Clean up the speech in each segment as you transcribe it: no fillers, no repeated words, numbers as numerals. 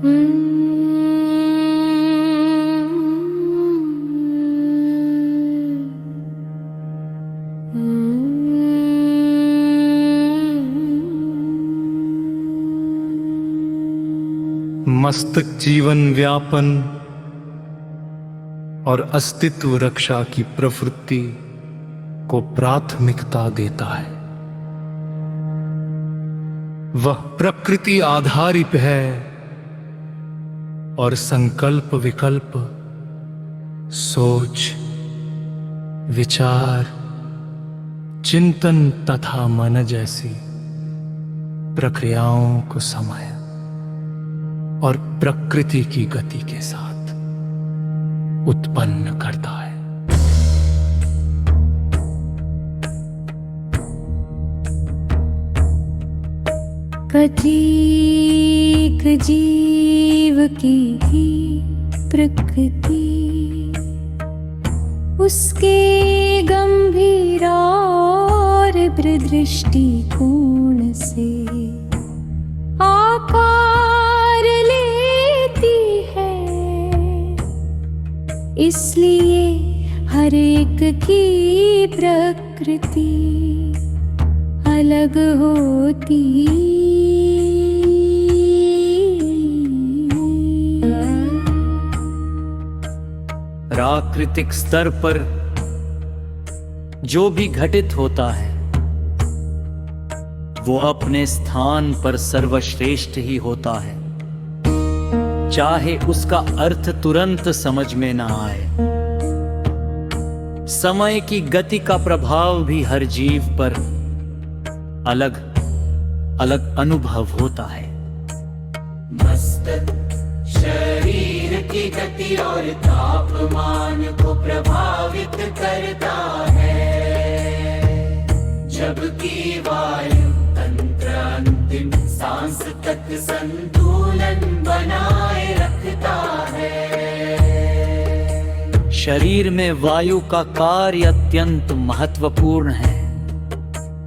मस्तक जीवन व्यापन और अस्तित्व रक्षा की प्रवृत्ति को प्राथमिकता देता है। वह प्रकृति आधारित है और संकल्प विकल्प, सोच, विचार, चिंतन तथा मन जैसी प्रक्रियाओं को समय और प्रकृति की गति के साथ उत्पन्न करता है। प्रत्येक जीव की ही प्रकृति उसके गंभीर और दृष्टिकोण से आकार लेती है। इसलिए हर एक की प्रकृति अलग होती प्राकृतिक स्तर पर जो भी घटित होता है वो अपने स्थान पर सर्वश्रेष्ठ ही होता है, चाहे उसका अर्थ तुरंत समझ में ना आए। समय की गति का प्रभाव भी हर जीव पर अलग अलग अनुभव होता है। मस्तक शरीर की गति और तापमान को प्रभावित करता है, जबकि वायु तंत्र अंतिम सांस तक संतुलन बनाए रखता है। शरीर में वायु का कार्य अत्यंत महत्वपूर्ण है,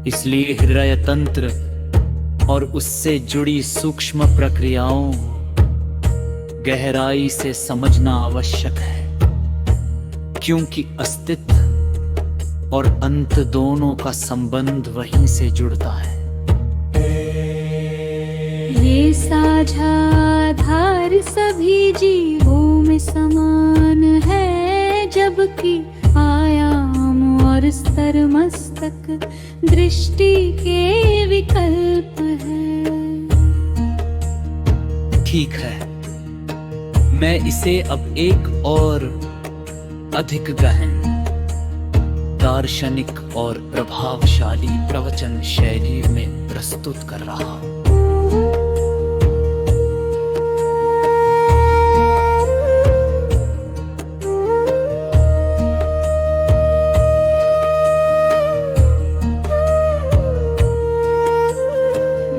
इसलिए हृदय तंत्र और उससे जुड़ी सूक्ष्म प्रक्रियाओं गहराई से समझना आवश्यक है, क्योंकि अस्तित्व और अंत दोनों का संबंध वहीं से जुड़ता है। ये साझा आधार सभी जीवों में समान है, जबकि आयाम और स्तर मस्तक दृष्टि के विकल्प है। ठीक है, मैं इसे अब एक और अधिक गहन, दार्शनिक और प्रभावशाली प्रवचन शैली में प्रस्तुत कर रहा हूं।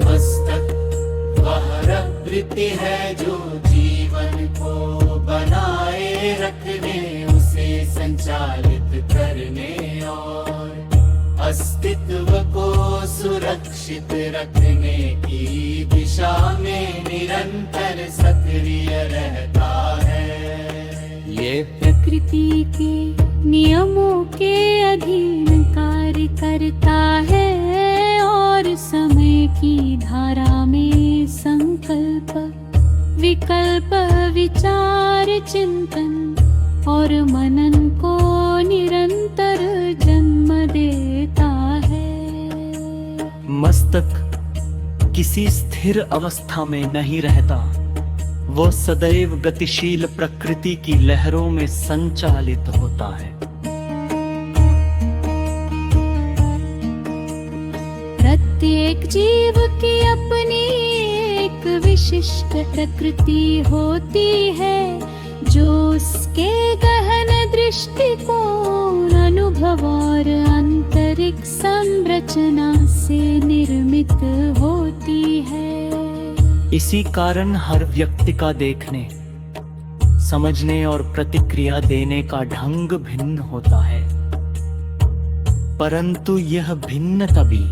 मस्तक वह प्रवृत्ति है जो जीवन को बनाए रखने, उसे संचालित करने और अस्तित्व को सुरक्षित रखने की दिशा में निरंतर सक्रिय रहता है। ये प्रकृति के नियमों के अधीन कार्य करता है और समय की धारा में संकल्प, विकल्प, विचार, चिंतन और मनन को निरंतर जन्म देता है। मस्तक किसी स्थिर अवस्था में नहीं रहता, वो सदैव गतिशील प्रकृति की लहरों में संचालित होता है। प्रत्येक जीव की अपनी एक विशिष्ट प्रकृति होती है, जो उसके गहन दृष्टिकोण, अनुभव और आंतरिक संरचना से निर्मित होती है। इसी कारण हर व्यक्ति का देखने, समझने और प्रतिक्रिया देने का ढंग भिन्न होता है, परंतु यह भिन्नता भी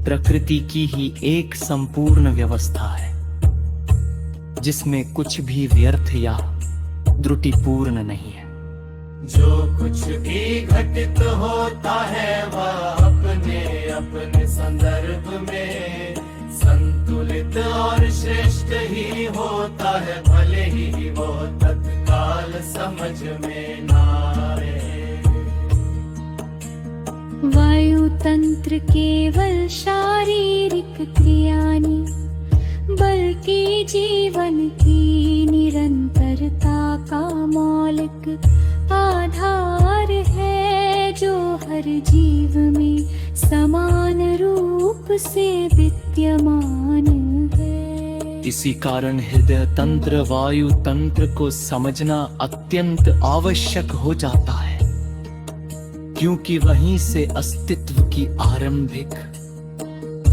प्रकृति की ही एक संपूर्ण व्यवस्था है, जिसमें कुछ भी व्यर्थ या त्रुटिपूर्ण नहीं है। जो कुछ भी घटित होता है वह अपने अपने संदर्भ में संतुलित और श्रेष्ठ ही होता है, भले ही वो तत्काल समझ में ना आए। वायु तंत्र केवल शारीरिक क्रिया नहीं, बल्कि जीवन की निरंतरता का मौलिक आधार है, जो हर जीव में समान रूप से विद्यमान है। इसी कारण हृदय तंत्र वायु तंत्र को समझना अत्यंत आवश्यक हो जाता है, क्योंकि वहीं से अस्तित्व की आरंभिक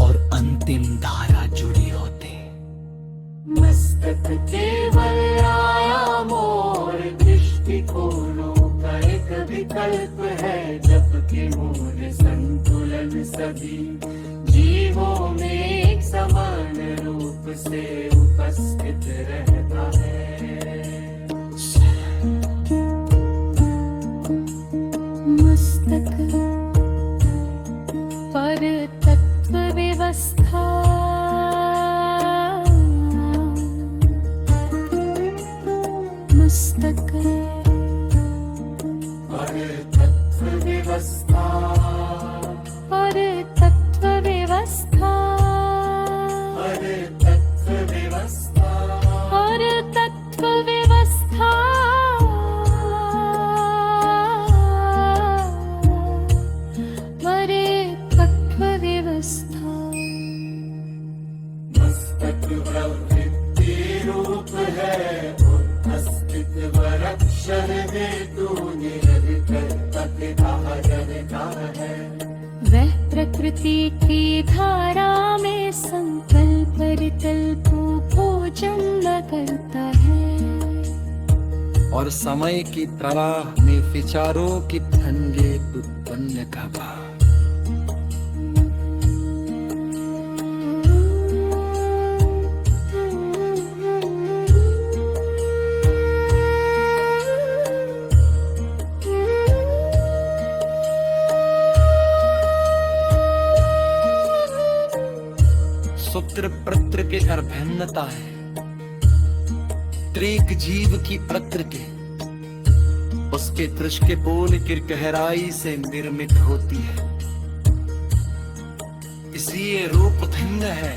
और अंतिम धारा जुड़ी होती है। मस्तक केवल आयाम और दृष्टिकोणों का एक विकल्प है, जबकि मूल संतुलन सभी जीवों में एक समान रूप से उपस्थित रहता है। मस्तक पर तत्व व्यवस्था, मस्तक और तत्व व्यवस्था, और तत्व व्यवस्था, और तत्व व्यवस्था, और तत्व व्यवस्था, और तत्व व्यवस्था। मस्तक प्रवृत्ति रूप है और अस्तित्व रक्षण हेतु निरंतर प्रतिधारण है। वह प्रकृति की धारा में संकल्प परिकल्प भोजन न करता है, और समय की तरह में विचारों की ठंडे उत्पन्न करता। सूत्र प्रत्र के भिन्नता है, त्रिक जीव की प्रकृति उसके दृष्टिकोण की गहराई से निर्मित होती है, इसलिए रूप भिन्न है।